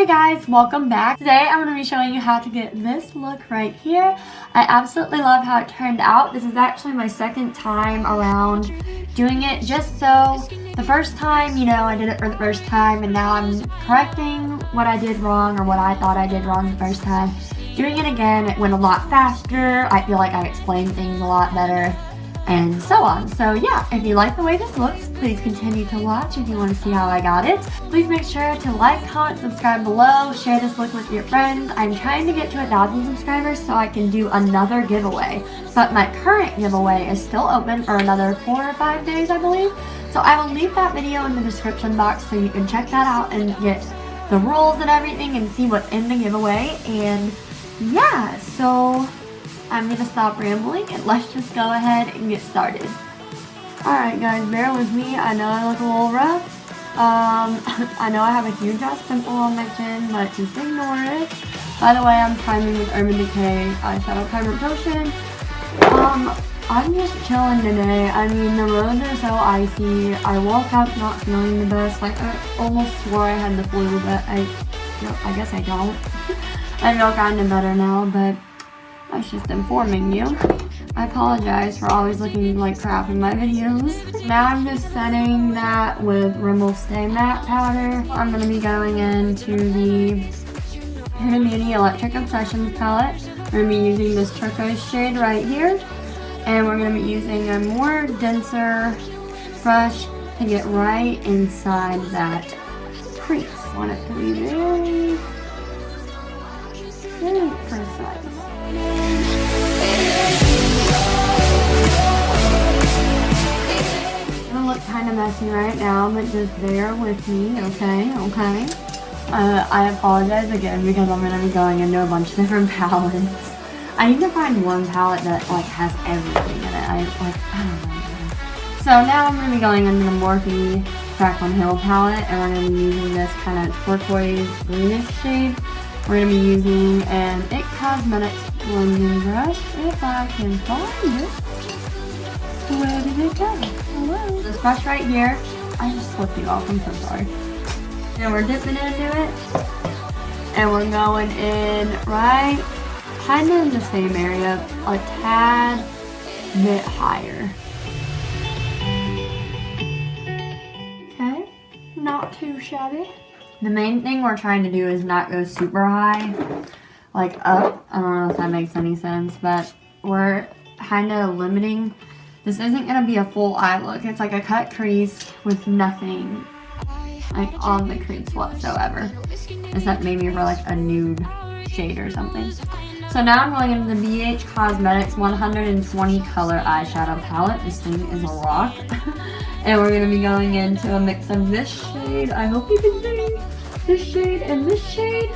Hey guys, welcome back. Today I'm going to be showing you how to get this look right here. I absolutely love how it turned out. This is actually my second time around doing it, just so the first time, you know, I did it for the first time and now I'm correcting what I did wrong or what I thought I did wrong the first time. Doing it again, it went a lot faster. I feel like I explained things a lot better and so on. So yeah, if you like the way this looks, please continue to watch. If you want to see how I got it, please make sure to like, comment, subscribe below, share this look with your friends. I'm trying to get to 1,000 subscribers so I can do another giveaway, but my current giveaway is still open for another 4 or 5 days, I believe. So I will leave that video in the description box so you can check that out and get the rules and everything and see what's in the giveaway. And yeah, so I'm gonna stop rambling and let's just go ahead and get started. Alright guys, bear with me. I know I look a little rough. I know I have a huge ass pimple on my chin, but just ignore it. By the way, I'm priming with Urban Decay Eyeshadow Primer Potion. I'm just chilling today. I mean, the roads are so icy. I woke up not feeling the best. Like, I almost swore I had the flu, but I guess I don't. I feel kind of better now, but I was just informing you. I apologize for always looking like crap in my videos. Now I'm just setting that with Rimmel Stay Matte Powder. I'm going to be going into the Huda Beauty Electric Obsessions palette. We're going to be using this turquoise shade right here. And we're going to be using a more denser brush to get right inside that crease. I want it to be very precise. It'll look kind of messy right now, but just bear with me, okay? I apologize again because I'm going to be going into a bunch of different palettes. I need to find one palette that like has everything in it. I don't know. So now I'm going to be going into the Morphe Jaclyn Hill palette, and we're going to be using this kind of turquoise greenish shade. We're going to be using an IT Cosmetics blending brush, if I can find it. Where did it go? Hello. This brush right here, I just flipped you off, I'm so sorry. And we're dipping into it, and we're going in right kind of in the same area, a tad bit higher. Okay, not too shabby. The main thing we're trying to do is not go super high, like up. I don't know if that makes any sense, but we're kind of limiting. This isn't going to be a full eye look. It's like a cut crease with nothing like on the crease whatsoever, except maybe for like a nude shade or something. So now I'm going into the BH Cosmetics 120 color eyeshadow palette. This thing is a rock. And we're going to be going into a mix of this shade. I hope you can see this shade and this shade.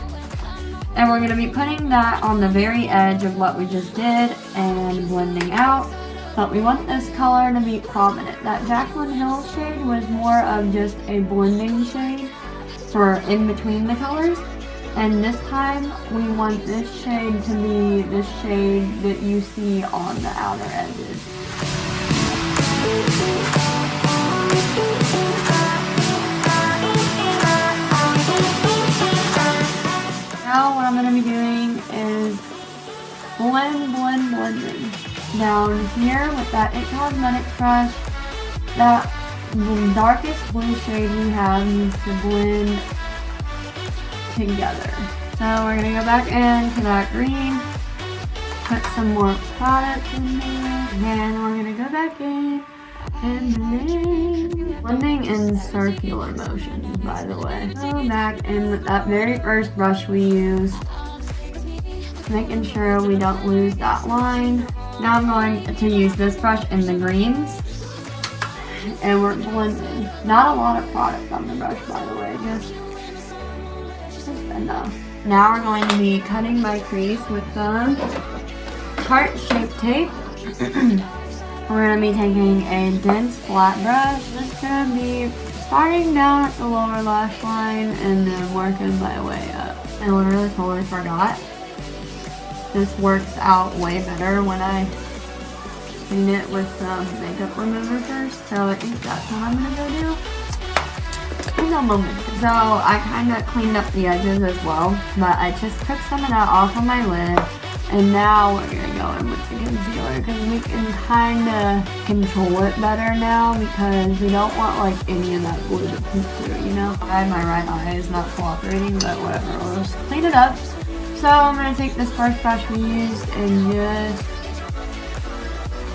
And we're going to be putting that on the very edge of what we just did and blending out. But we want this color to be prominent. That Jaclyn Hill shade was more of just a blending shade for in between the colors. And this time, we want this shade to be the shade that you see on the outer edges. Now what I'm going to be doing is blending. Down here with that IT Cosmetics brush, the darkest blue shade we have needs to blend together. So we're going to go back into that green, put some more product in there, and we're going to go back in and blend. Blending in circular motions, by the way. Go back in with that very first brush we used, making sure we don't lose that line. Now I'm going to use this brush in the greens, and we're blending. Not a lot of product on the brush, by the way, just enough. Now we're going to be cutting my crease with some heart-shaped tape. We're going to be taking a dense flat brush. It's going to be starting down at the lower lash line and then working my way up. I literally totally forgot. This works out way better when I clean it with some makeup remover first, so I think that's what I'm going to go do. in a moment. So I kind of cleaned up the edges as well, but I just took some of that off of my lid. And now we're going to go in with the concealer because we can kind of control it better now because we don't want like any of that glue to peek through, you know? My right eye is not cooperating, but whatever, we'll just clean it up. So I'm going to take this first brush we used and just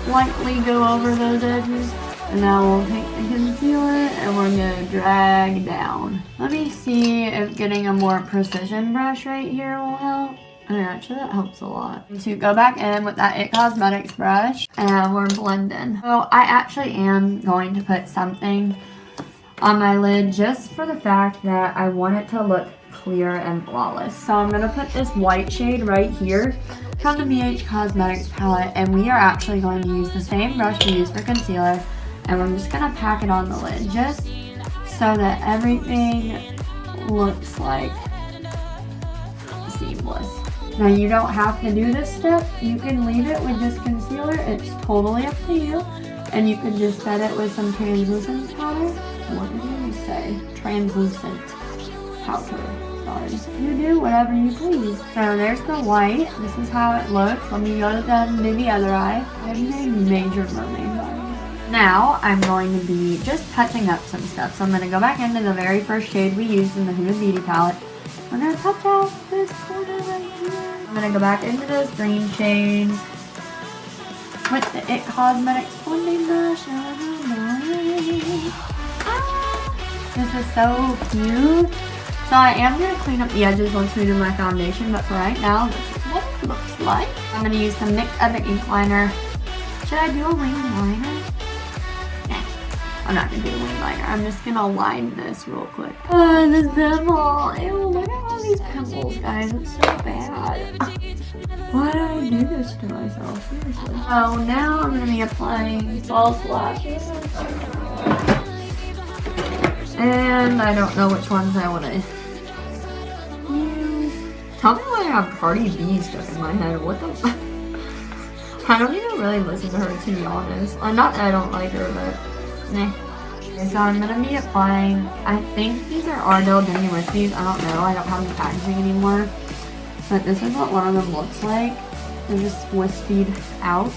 lightly go over those edges. And now we'll take the concealer and we're going to drag down. Let me see if getting a more precision brush right here will help. And actually that helps a lot. To go back in with that It Cosmetics brush and we're blending. So I actually am going to put something on my lid just for the fact that I want it to look clear and flawless. So I'm going to put this white shade right here from the BH Cosmetics palette, and we are actually going to use the same brush we used for concealer, and we're just going to pack it on the lid just so that everything looks like seamless. Now you don't have to do this step. You can leave it with just concealer. It's totally up to you. And you can just set it with some translucent powder. What did you say? Translucent powder. Sorry. You do whatever you please. So there's the white. This is how it looks. Let me go to the other eye. I'm doing Major Mermaid eyes. Now I'm going to be just touching up some stuff. So I'm going to go back into the very first shade we used in the Huda Beauty palette. I'm going to touch out this corner right here. I'm going to go back into those green shades with the It Cosmetics blending brush. This is so cute. So I am going to clean up the edges once we do my foundation, but for right now, this is what it looks like. I'm going to use some NYX Epic Ink Liner. Should I do a wing liner? I'm not going to do a wing liner. I'm just going to line this real quick. Oh, this pimple. Ew, look at all these pimples, guys. It's so bad. Why did I do this to myself? Seriously. So now I'm going to be applying false lashes. And I don't know which ones I want to use. Tell me why I have Cardi B stuck in my head. What the fuck? I don't even really listen to her, to be honest. Not that I don't like her, but nah. Okay, so I'm going to be applying, I think these are Ardell Demi Wispies. I don't know. I don't have the packaging anymore. But this is what one of them looks like. They're just wispied out.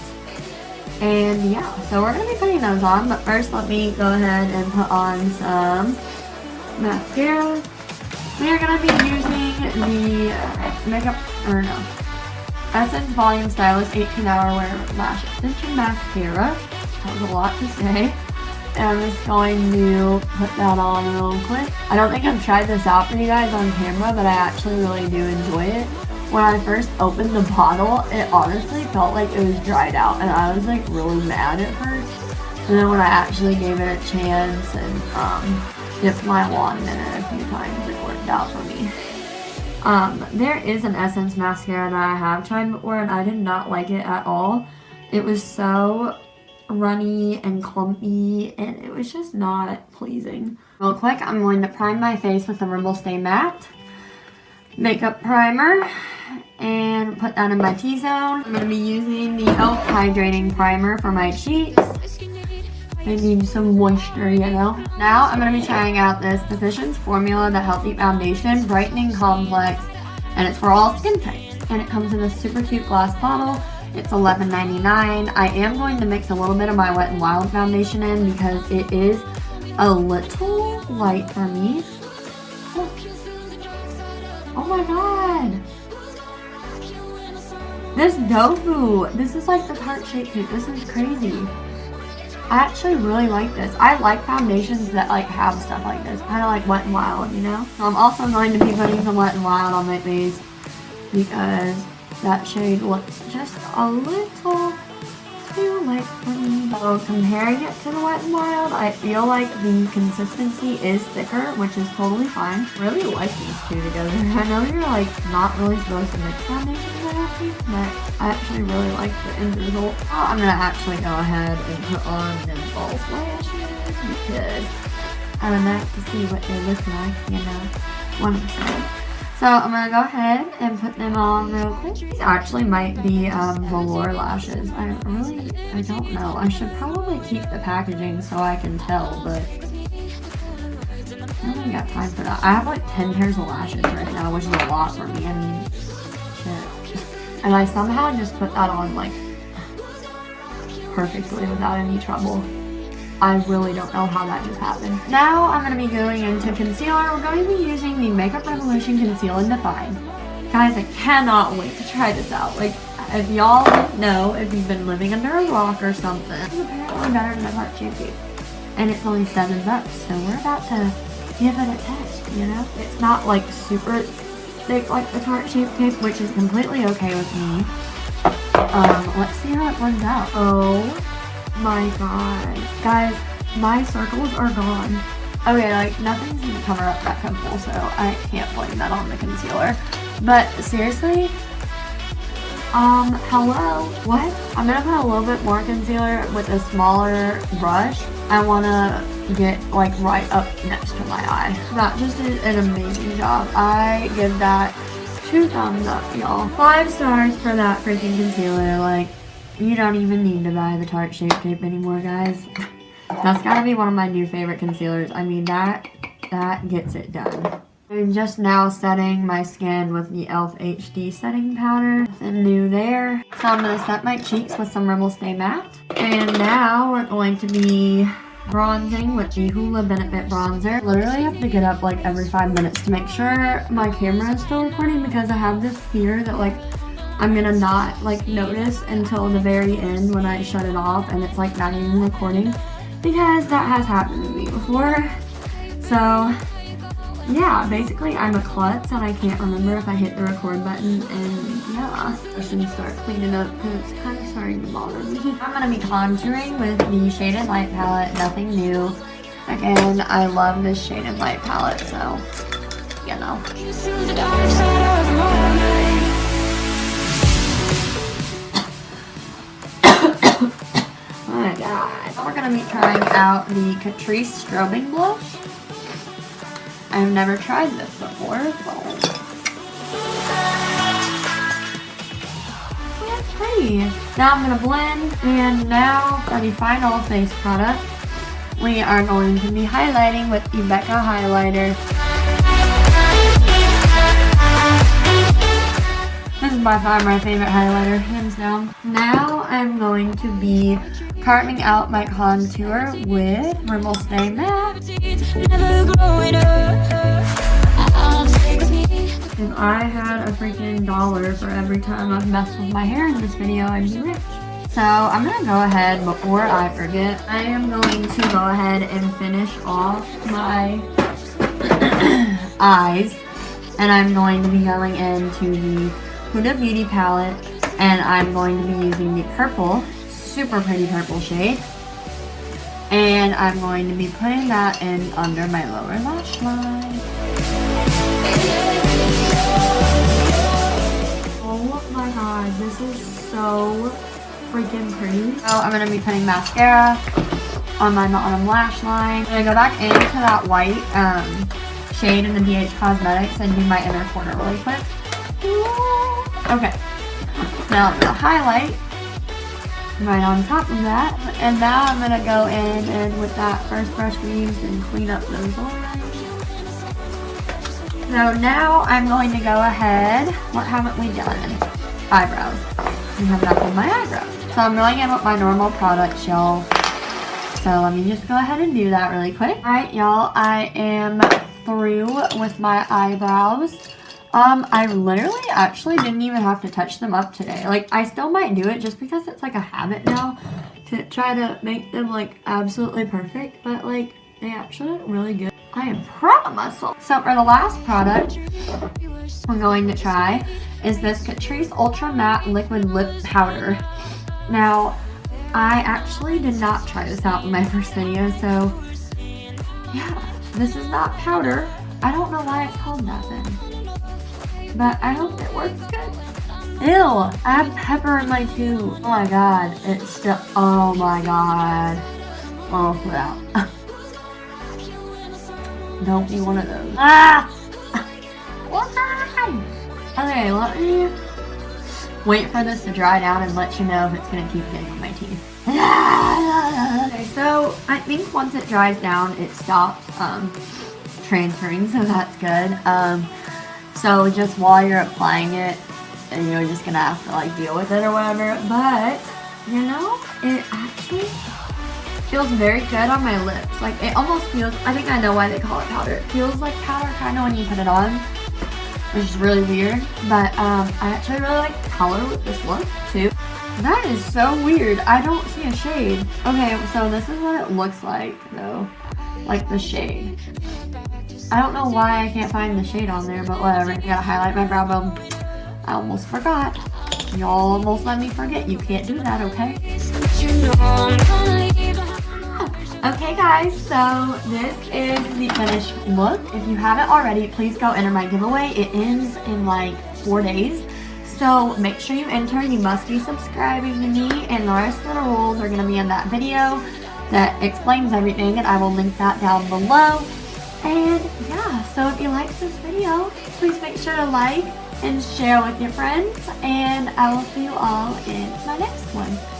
And yeah, so we're going to be putting those on. But first, let me go ahead and put on some mascara. We are going to be using the Essence Volume Stylist 18-Hour Wear Lash Extension Mascara. That was a lot to say. And I'm just going to put that on real quick. I don't think I've tried this out for you guys on camera, but I actually really do enjoy it. When I first opened the bottle, it honestly felt like it was dried out, and I was like really mad at first. And then when I actually gave it a chance and dipped my wand in it a few times, it worked out for me. There is an Essence mascara that I have tried before, and I did not like it at all. It was so runny and clumpy, and it was just not pleasing. Real quick, I'm going to prime my face with the Rimmel Stay Matte Makeup Primer and put that in my T-zone. I'm going to be using the e.l.f. Hydrating Primer for my cheeks. I need some moisture, you know. Now I'm going to be trying out this Physicians Formula The Healthy Foundation Brightening Complex, and it's for all skin types. And it comes in a super cute glass bottle. It's $11.99. I am going to mix a little bit of my Wet n Wild foundation in because it is a little light for me. Oh my god! This tofu! This is like the tart shape cake. This is crazy. I actually really like this. I like foundations that like have stuff like this. Kind of like Wet n Wild, you know? So I'm also going to be putting some Wet n Wild on my face because that shade looks just a little too light for me. So comparing it to the Wet n Wild, I feel like the consistency is thicker, which is totally fine. I really like these two together. I know you're like not really supposed to mix foundations, I don't think, but I actually really like the end result. I'm gonna actually go ahead and put on them false lashes because I would like to see what they look like, you know, what I'm saying. So I'm going to go ahead and put them on real quick. These actually might be velour lashes. I don't know. I should probably keep the packaging so I can tell, but I don't really got time for that. I have like 10 pairs of lashes right now, which is a lot for me. I mean, shit. And I somehow just put that on like perfectly without any trouble. I really don't know how that just happened. Now I'm going to be going into concealer. We're going to be using the Makeup Revolution Conceal and Define. Guys, I cannot wait to try this out. Like, if y'all know, if you've been living under a rock or something, it's apparently better than a Tarte Shape Tape. And it's only $7, so we're about to give it a test, you know? It's not like super thick like the Tarte Shape Tape, which is completely okay with me. Let's see how it blends out. Oh my god. Guys, my circles are gone. Okay, like, nothing's gonna cover up that pimple, so I can't blame that on the concealer. But seriously, hello? What? I'm gonna put a little bit more concealer with a smaller brush. I wanna get, like, right up next to my eye. That just did an amazing job. I give that 2 thumbs up, y'all. 5 stars for that freaking concealer. Like, you don't even need to buy the Tarte Shape Tape anymore, guys. That's gotta be one of my new favorite concealers. I mean, that gets it done. I'm just now setting my skin with the e.l.f. HD setting powder. Nothing new there. So I'm gonna set my cheeks with some Rimmel Stay Matte. And now we're going to be bronzing with the Huda Benefit Bronzer. Literally have to get up like every 5 minutes to make sure my camera is still recording, because I have this fear that like I'm gonna not like notice until the very end when I shut it off and it's like not even recording, because that has happened to me before. So yeah, basically I'm a klutz and I can't remember if I hit the record button, and yeah, I should start cleaning up because it's kind of starting to bother me. I'm going to be contouring with the Shaded Light palette, nothing new. Again, I love this Shaded Light palette, so, you know. Oh my god. We're going to be trying out the Catrice Strobing blush. I've never tried this before, so that's pretty. Now I'm gonna blend, and now for the final face product, we are going to be highlighting with the Becca highlighter. This is by far my favorite highlighter, hands down. Now I'm going to be carving out my contour with Rimmel Stay Matte. If I had a freaking dollar for every time I've messed with my hair in this video, I'd be rich. So I'm going to go ahead, before I forget, I am going to go ahead and finish off my eyes. And I'm going to be going into the Huda Beauty palette, and I'm going to be using the purple, super pretty purple shade, and I'm going to be putting that in under my lower lash line. Oh my god, this is so freaking pretty. So I'm going to be putting mascara on my bottom lash line. I'm going to go back into that white shade in the BH Cosmetics and do my inner corner really quick. Okay, now I'm going to highlight right on top of that, and now I'm going to go in and with that first brush we used and clean up those lines. So now I'm going to go ahead, what haven't we done? Eyebrows. We have not done my eyebrows. So I'm going in with my normal products, y'all. So let me just go ahead and do that really quick. Alright, y'all, I am through with my eyebrows. I literally actually didn't even have to touch them up today. Like, I still might do it just because it's like a habit now to try to make them like absolutely perfect, but like they actually look really good. I am proud of myself. So for the last product I'm going to try is this Catrice Ultra Matte Liquid Lip Powder. Now, I actually did not try this out in my first video, so yeah, this is not powder. I don't know why it's called that then, but I hope it works good. Ew, I have pepper in my tube. Oh my god, it's still, oh my god. Oh, wow. Don't be one of those. Ah! Why? Okay, let me wait for this to dry down and let you know if it's gonna keep getting on my teeth. Okay, so I think once it dries down, it stops transferring, so that's good. So just while you're applying it, you're just gonna have to like deal with it or whatever. But you know, it actually feels very good on my lips. Like it almost feels, I think I know why they call it powder. It feels like powder kind of when you put it on, which is really weird. But I actually really like the color with this look too. That is so weird. I don't see a shade. Okay, so this is what it looks like though. Like the shade. I don't know why I can't find the shade on there, but whatever. I gotta highlight my brow bone. I almost forgot. Y'all almost let me forget. You can't do that, okay? Okay guys, so this is the finished look. If you haven't already, please go enter my giveaway. It ends in like 4 days. So make sure you enter. You must be subscribing to me, and the rest of the rules are going to be in that video that explains everything, and I will link that down below. And yeah, so if you liked this video, please make sure to like and share with your friends, and I will see you all in my next one.